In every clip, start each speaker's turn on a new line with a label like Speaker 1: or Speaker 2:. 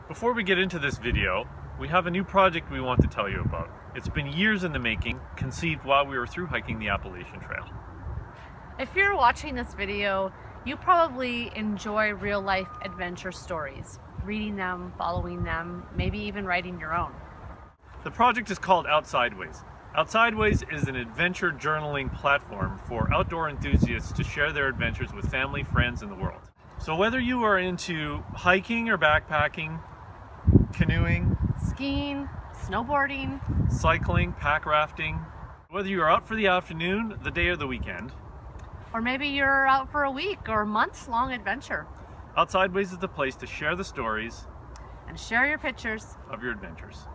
Speaker 1: Before we get into this video, we have a new project we want to tell you about. It's been years in the making, conceived while we were through hiking the Appalachian Trail.
Speaker 2: If you're watching this video, you probably enjoy real-life adventure stories, reading them, following them, maybe even writing your own.
Speaker 1: The project is called Outsideways. Outsideways is an adventure journaling platform for outdoor enthusiasts to share their adventures with family, friends, and the world. So whether you are into hiking or backpacking, canoeing,
Speaker 2: Skiing, snowboarding,
Speaker 1: cycling, pack rafting, whether you are out for the afternoon, the day, or the weekend,
Speaker 2: or maybe you're out for a week or months-long adventure,
Speaker 1: Outsideways is the place to share the stories
Speaker 2: and share your pictures
Speaker 1: of your adventures.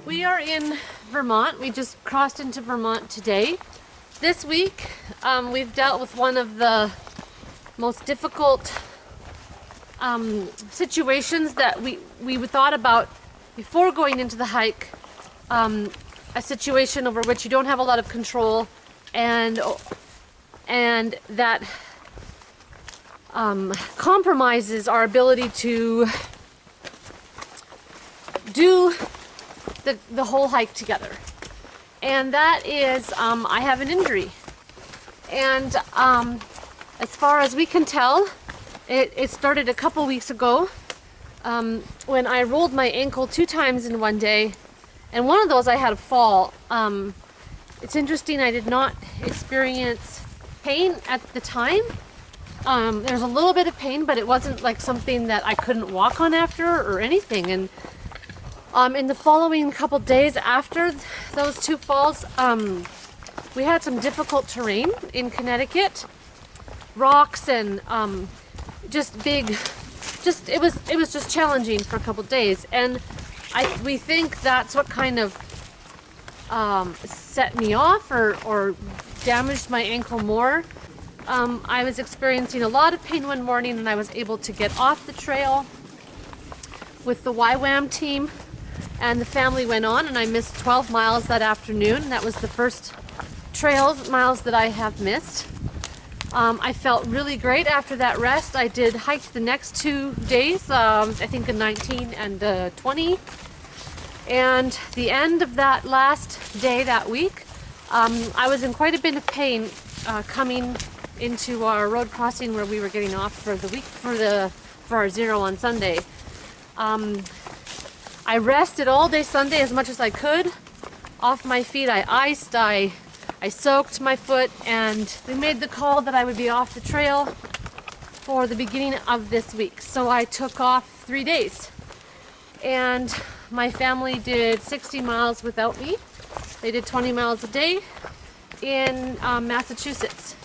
Speaker 2: We are in Vermont. We just crossed into Vermont today. This week, we've dealt with one of the most difficult situations that we thought about before going into the hike. A situation over which you don't have a lot of control, and that compromises our ability to do the whole hike together. And that is, I have an injury. And as far as we can tell, it started a couple weeks ago when I rolled my ankle 2 times in one day. And one of those I had a fall. It's interesting, I did not experience pain at the time. There's a little bit of pain, but it wasn't like something that I couldn't walk on after or anything. And in the following couple days after those 2 falls, we had some difficult terrain in Connecticut, rocks and it was just challenging for a couple days, and we think that's what kind of set me off or damaged my ankle more. I was experiencing a lot of pain one morning, and I was able to get off the trail with the YWAM team. And the family went on, and I missed 12 miles that afternoon. That was the first miles that I have missed. I felt really great after that rest. I did hike the next 2 days, I think a 19 and a 20. And the end of that last day that week, I was in quite a bit of pain coming into our road crossing where we were getting off for the week for our zero on Sunday. I rested all day Sunday as much as I could. Off my feet, I iced, I soaked my foot, and we made the call that I would be off the trail for the beginning of this week. So I took off 3 days. And my family did 60 miles without me. They did 20 miles a day in Massachusetts.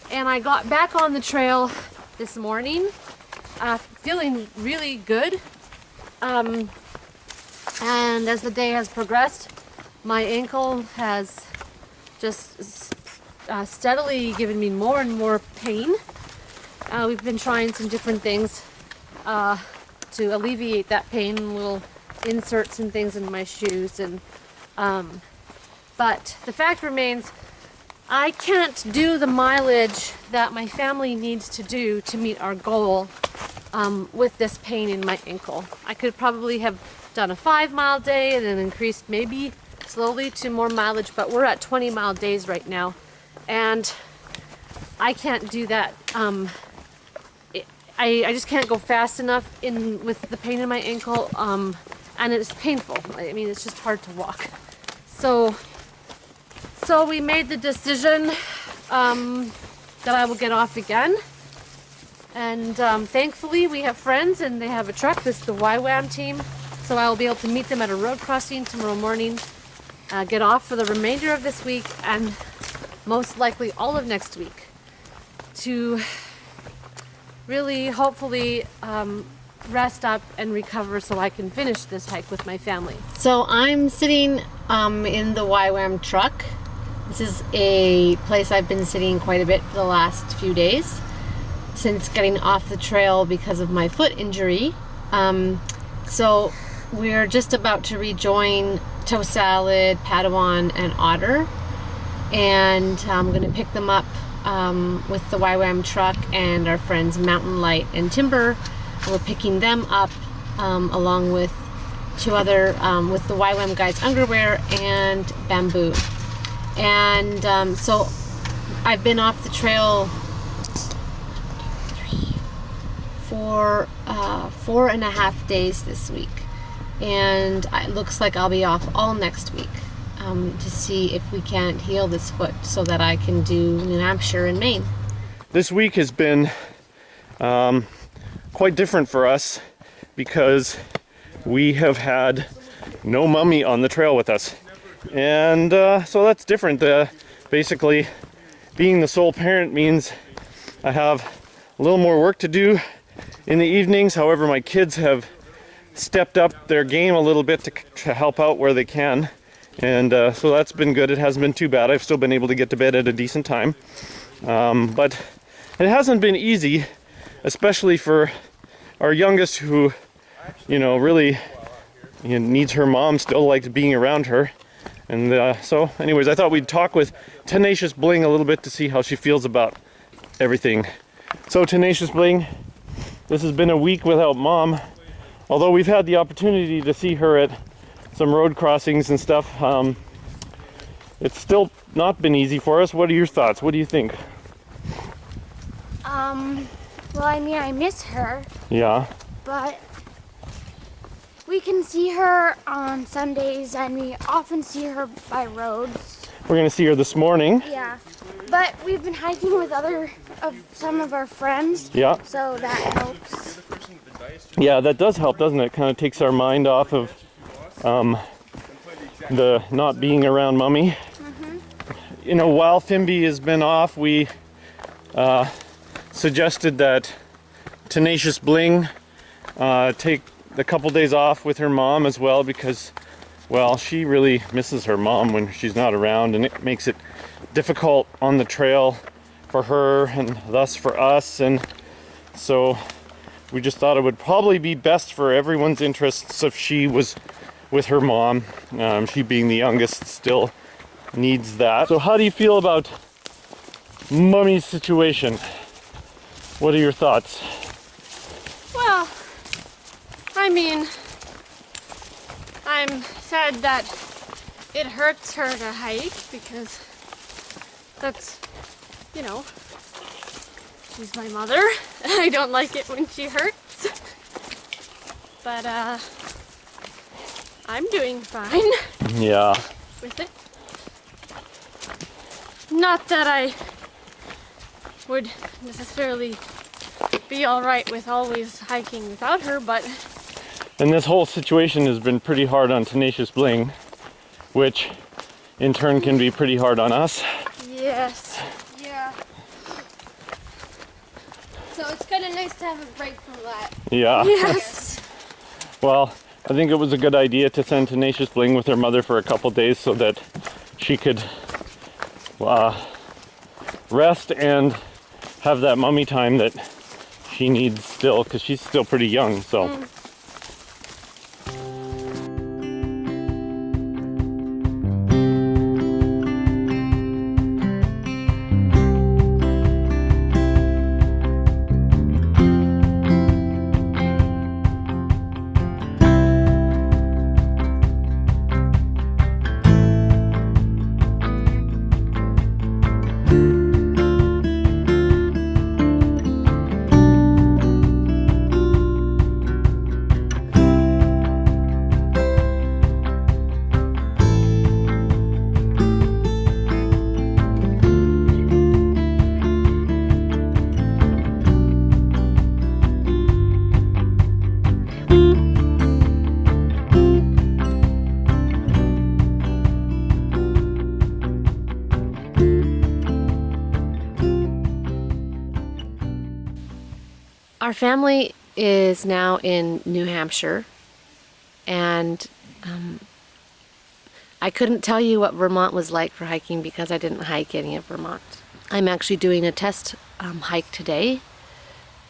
Speaker 2: And I got back on the trail this morning, feeling really good. And as the day has progressed, my ankle has just steadily giving me more and more pain. We've been trying some different things to alleviate that pain, little inserts and things in my shoes, and but the fact remains, I can't do the mileage that my family needs to do to meet our goal with this pain in my ankle. I could probably have done a 5-mile day and then increased maybe slowly to more mileage, but we're at 20-mile days right now, and I can't do that. I just can't go fast enough with the pain in my ankle, and it's painful. I mean, it's just hard to walk. So we made the decision that I will get off again. And thankfully we have friends and they have a truck. This is the YWAM team. So I will be able to meet them at a road crossing tomorrow morning, get off for the remainder of this week and most likely all of next week to really hopefully rest up and recover so I can finish this hike with my family. So I'm sitting in the YWAM truck. This is a place I've been sitting quite a bit for the last few days since getting off the trail because of my foot injury. So we're just about to rejoin Toe Salad, Padawan, and Otter, and I'm going to pick them up with the YWAM truck and our friends Mountain Light and Timber. We're picking them up along with two other, with the YWAM Guides Underwear and Bamboo. And so I've been off the trail for 4.5 days this week, and it looks like I'll be off all next week to see if we can't heal this foot so that I can do New Hampshire and Maine.
Speaker 1: This week has been quite different for us because we have had no mummy on the trail with us, and so that's different. Basically being the sole parent means I have a little more work to do in the evenings. However, my kids have stepped up their game a little bit to help out where they can, and so that's been good. It hasn't been too bad. I've still been able to get to bed at a decent time, but it hasn't been easy, especially for our youngest, who, you know, really needs her mom, still likes being around her. And so anyways, I thought we'd talk with Tenacious Bling a little bit to see how she feels about everything. So Tenacious Bling, this has been a week without mom. Although we've had the opportunity to see her at some road crossings and stuff, it's still not been easy for us. What are your thoughts? What do you think?
Speaker 3: Well, I mean, I miss her.
Speaker 1: Yeah.
Speaker 3: But we can see her on Sundays, and we often see her by roads.
Speaker 1: We're gonna see her this morning.
Speaker 3: Yeah. But we've been hiking with some of our friends.
Speaker 1: Yeah.
Speaker 3: So that helps.
Speaker 1: Yeah, that does help, doesn't it? Kind of takes our mind off of the not being around Mummy.
Speaker 3: Mm-hmm.
Speaker 1: You know, while FIMBY has been off, we suggested that Tenacious Bling take a couple days off with her mom as well, because, well, she really misses her mom when she's not around, and it makes it difficult on the trail for her and thus for us. And so we just thought it would probably be best for everyone's interests if she was with her mom. She being the youngest still needs that. So how do you feel about Mummy's situation? What are your thoughts?
Speaker 2: Well, I mean, I'm sad that it hurts her to hike because that's, you know, she's my mother. I don't like it when she hurts. But I'm doing fine.
Speaker 1: Yeah.
Speaker 2: With it. Not that I would necessarily be alright with always hiking without her, but...
Speaker 1: And this whole situation has been pretty hard on Tenacious Bling, which in turn can be pretty hard on us.
Speaker 2: Yes.
Speaker 3: Yeah. So it's kind of nice to have a break from that.
Speaker 1: Yeah.
Speaker 2: Yes.
Speaker 1: Well, I think it was a good idea to send Tenacious Bling with her mother for a couple days so that she could rest and have that mommy time that she needs still, because she's still pretty young, so.
Speaker 2: Our family is now in New Hampshire, and I couldn't tell you what Vermont was like for hiking because I didn't hike any of Vermont. I'm actually doing a test hike today.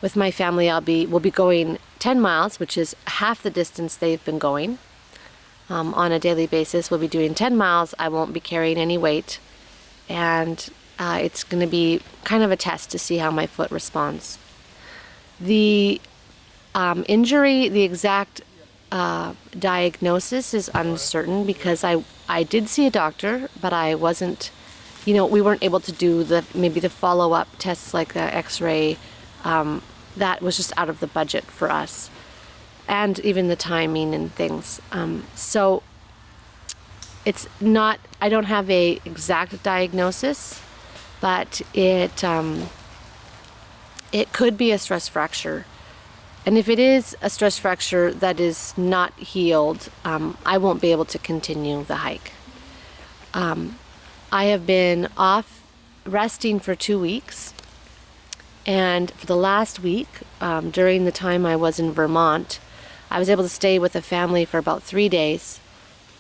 Speaker 2: With my family, we'll be going 10 miles, which is half the distance they've been going. On a daily basis, we'll be doing 10 miles. I won't be carrying any weight, and it's going to be kind of a test to see how my foot responds. The injury, the exact diagnosis is uncertain because I did see a doctor, but I wasn't, we weren't able to do maybe the follow-up tests like the x-ray. That was just out of the budget for us, and even the timing and things. So it's not, I don't have a exact diagnosis, but it could be a stress fracture. And if it is a stress fracture that is not healed, I won't be able to continue the hike. I have been off resting for 2 weeks. And for the last week, during the time I was in Vermont, I was able to stay with a family for about 3 days.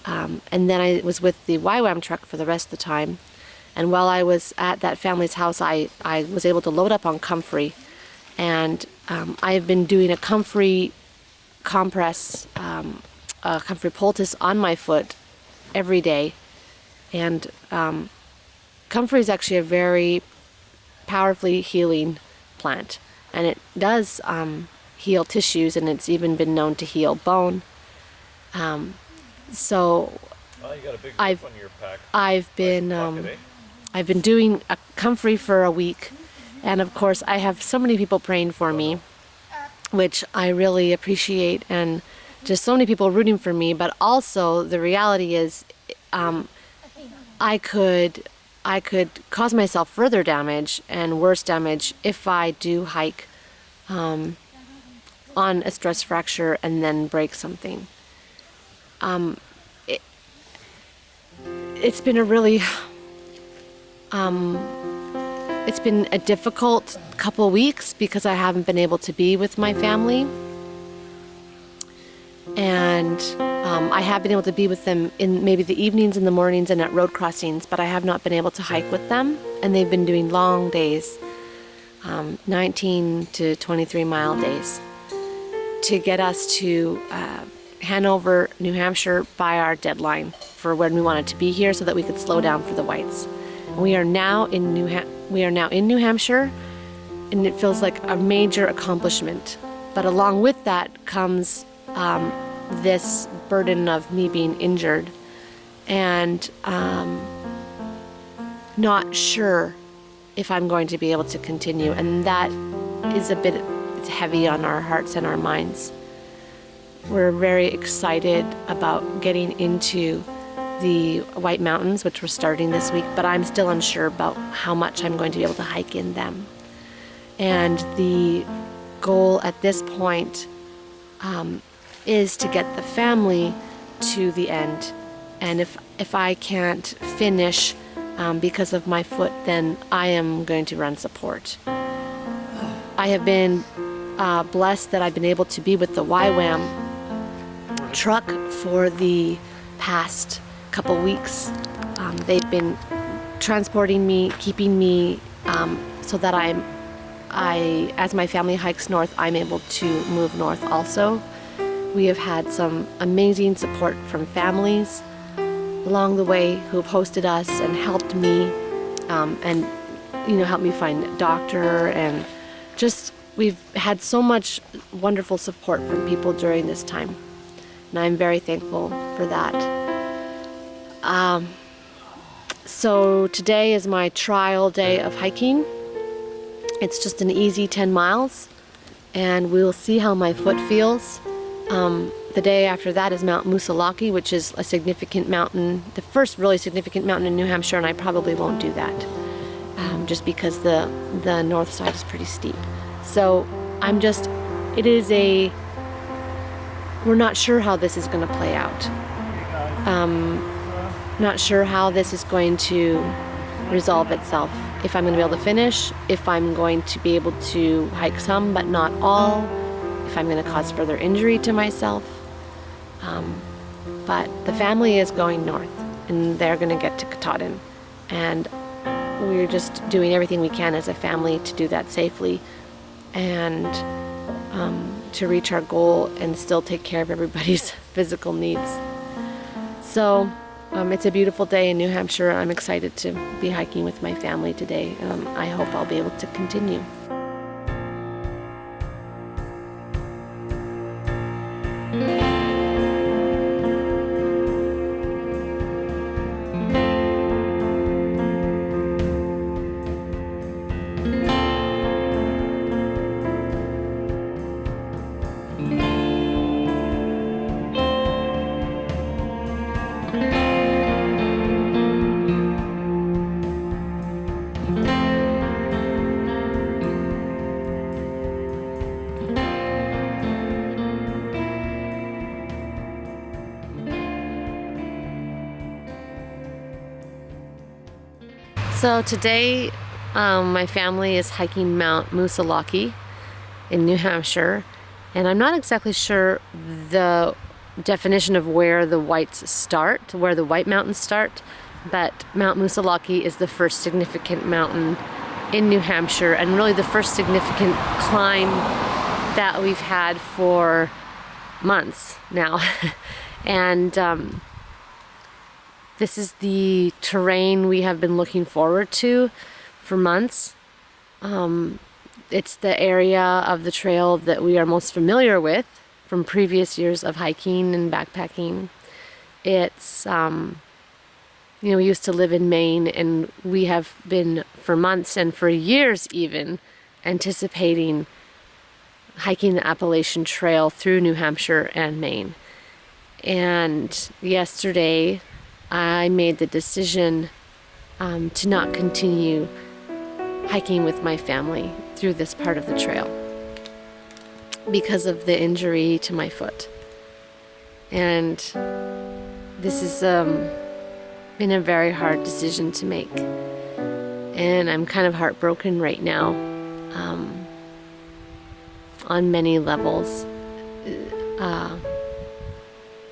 Speaker 2: And then I was with the YWAM truck for the rest of the time. And while I was at that family's house, I was able to load up on comfrey. And I have been doing a comfrey compress, a comfrey poultice on my foot every day. And comfrey is actually a very powerfully healing plant. And it does heal tissues, and it's even been known to heal bone. So
Speaker 1: well, you got a big
Speaker 2: I've
Speaker 1: on your pack.
Speaker 2: I've been doing a comfrey for a week. And of course, I have so many people praying for me, which I really appreciate, and just so many people rooting for me. But also, the reality is, I could cause myself further damage and worse damage if I do hike on a stress fracture and then break something. It's been a really it's been a difficult couple weeks because I haven't been able to be with my family. And I have been able to be with them in maybe the evenings and the mornings and at road crossings, but I have not been able to hike with them. And they've been doing long days, 19 to 23 mile days, to get us to Hanover, New Hampshire by our deadline for when we wanted to be here so that we could slow down for the whites. We are now in New Hampshire, and it feels like a major accomplishment. But along with that comes this burden of me being injured and not sure if I'm going to be able to continue. And that is it's heavy on our hearts and our minds. We're very excited about getting into the White Mountains, which we're starting this week, but I'm still unsure about how much I'm going to be able to hike in them. And the goal at this point is to get the family to the end. And if I can't finish because of my foot, then I am going to run support. I have been blessed that I've been able to be with the YWAM truck for the past couple weeks. They've been transporting me, keeping me so that as my family hikes north, I'm able to move north also. We have had some amazing support from families along the way who have hosted us and helped me, and helped me find a doctor, and just we've had so much wonderful support from people during this time, and I'm very thankful for that. So today is my trial day of hiking. It's just an easy 10 miles, and we'll see how my foot feels. The day after that is Mount Moosilauke, which is a significant mountain, the first really significant mountain in New Hampshire, and I probably won't do that, just because the north side is pretty steep. So we're not sure how this is going to play out. Not sure how this is going to resolve itself. If I'm going to be able to finish, if I'm going to be able to hike some but not all, if I'm going to cause further injury to myself. But the family is going north, and they're going to get to Katahdin, and we're just doing everything we can as a family to do that safely, and to reach our goal and still take care of everybody's physical needs. So it's a beautiful day in New Hampshire. I'm excited to be hiking with my family today. I hope I'll be able to continue. So today, my family is hiking Mount Moosilauke in New Hampshire, and I'm not exactly sure the definition of where the whites start, where the White Mountains start, but Mount Moosilauke is the first significant mountain in New Hampshire, and really the first significant climb that we've had for months now. And this is the terrain we have been looking forward to for months. It's the area of the trail that we are most familiar with from previous years of hiking and backpacking. It's, we used to live in Maine, and we have been for months and for years even anticipating hiking the Appalachian Trail through New Hampshire and Maine. And yesterday, I made the decision to not continue hiking with my family through this part of the trail because of the injury to my foot. And this has been a very hard decision to make. And I'm kind of heartbroken right now on many levels.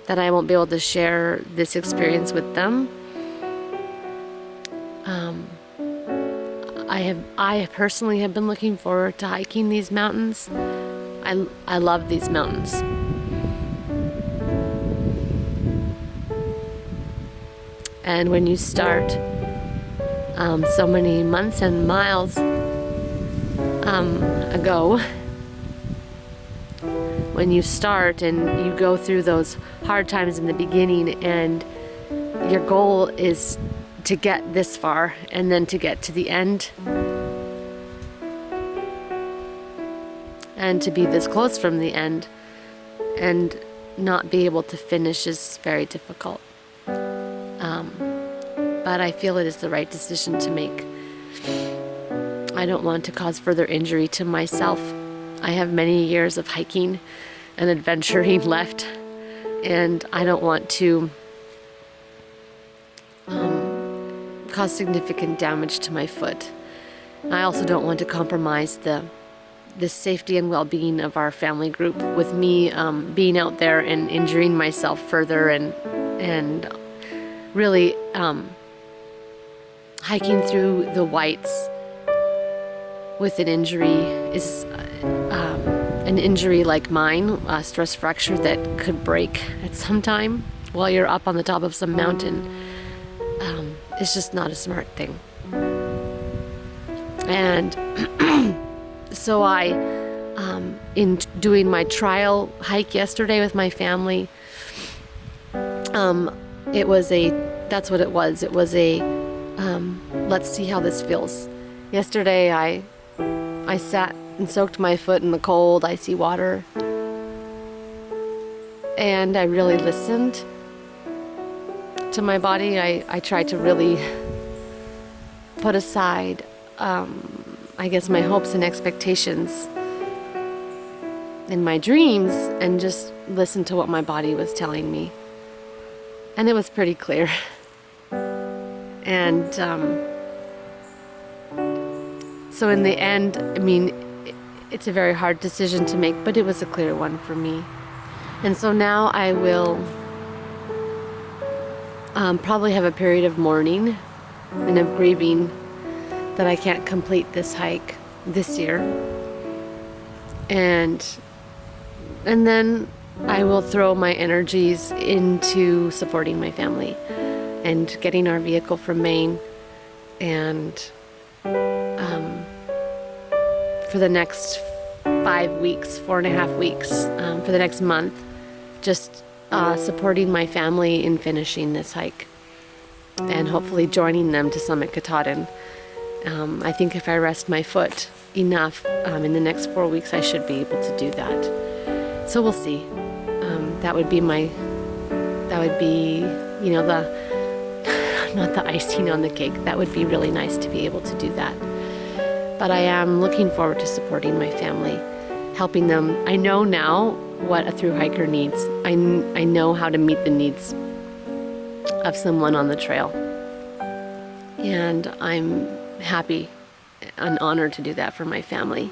Speaker 2: That I won't be able to share this experience with them. I personally have been looking forward to hiking these mountains. I love these mountains. And when you start so many months and miles ago, when you start and you go through those hard times in the beginning, and your goal is to get this far and then to get to the end and to be this close from the end and not be able to finish is very difficult. But I feel it is the right decision to make. I don't want to cause further injury to myself. I have many years of hiking and adventuring left, and I don't want to cause significant damage to my foot. I also don't want to compromise the safety and well-being of our family group with me being out there and injuring myself further and really hiking through the whites with an injury is an injury like mine, a stress fracture that could break at some time while you're up on the top of some mountain. It's just not a smart thing. And so in doing my trial hike yesterday with my family, that's what it was. It was let's see how this feels. Yesterday I sat and soaked my foot in the cold, icy water, and I really listened to my body. I tried to really put aside, I guess, my hopes and expectations and my dreams and just listen to what my body was telling me. And it was pretty clear. And so in the end, I mean, it's a very hard decision to make, but it was a clear one for me. And so now I will probably have a period of mourning and of grieving that I can't complete this hike this year. And then I will throw my energies into supporting my family and getting our vehicle from Maine, and for the next 5 weeks, 4.5 weeks, for the next month, just supporting my family in finishing this hike and hopefully joining them to Summit Katahdin. I think if I rest my foot enough in the next 4 weeks, I should be able to do that. So we'll see. That would be, you know, not the icing on the cake. That would be really nice to be able to do that. But I am looking forward to supporting my family, helping them. I know now what a thru-hiker needs. I know how to meet the needs of someone on the trail. And I'm happy and honored to do that for my family.